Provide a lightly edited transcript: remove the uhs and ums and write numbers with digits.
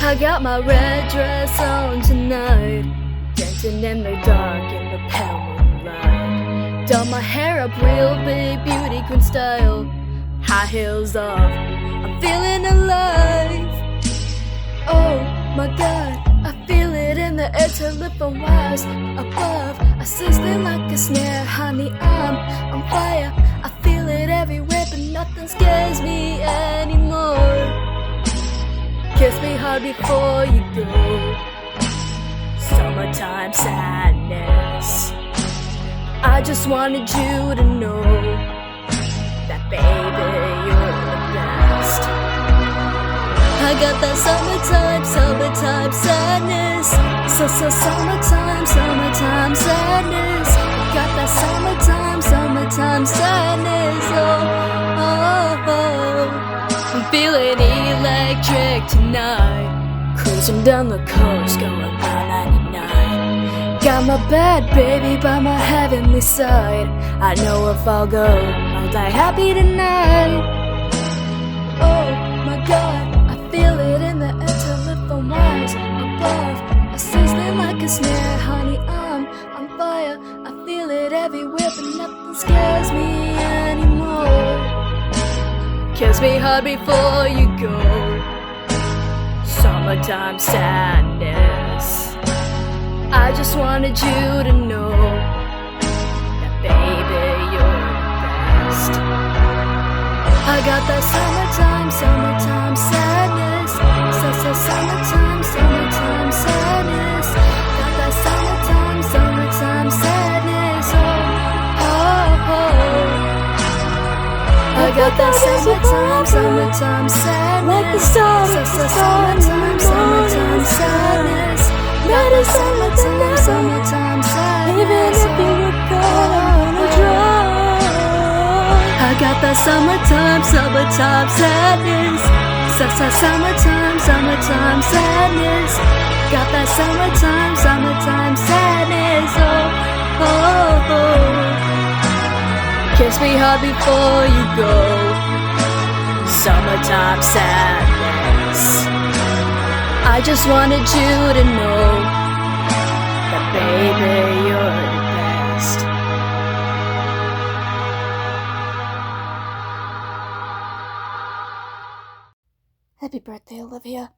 I got my red dress on tonight, dancing in the dark in the pale moonlight. Done my hair up real big, beauty queen style, high heels off, I'm feeling alive. Oh my God, I feel it in the air, telephone wires above, I sizzling like a snare, honey, I'm on fire. I feel it everywhere, but nothing scares me anymore. Kiss me hard before you go. Summertime sadness. I just wanted you to know that baby, you're the best. I got that summertime sadness. Summertime sadness. I got that summertime sadness. Oh. I'm feeling electric tonight, cruising down the coast, going 99. Got my bad baby by my heavenly side. I know if I'll go, I'll die happy tonight. Oh my God, I feel it in the air, telephone wires above, I sizzling like a snare, honey, I'm on fire. I feel it everywhere, but nothing scares me anymore. Kiss me hard before you go. Summertime sadness. I just wanted you to know that baby, you're the best. I got that summertime sadness. Summertime sadness. Got that summertime sadness. I got that summertime sadness, like the start of the summertime sadness. Got that summertime sadness, even if you were gonna drown. I got that summertime sadness, summertime sadness. Got that summertime sadness. Oh. Kiss me hard before you go. Summertime sadness. I just wanted you to know that baby, you're the best. Happy birthday, Olivia.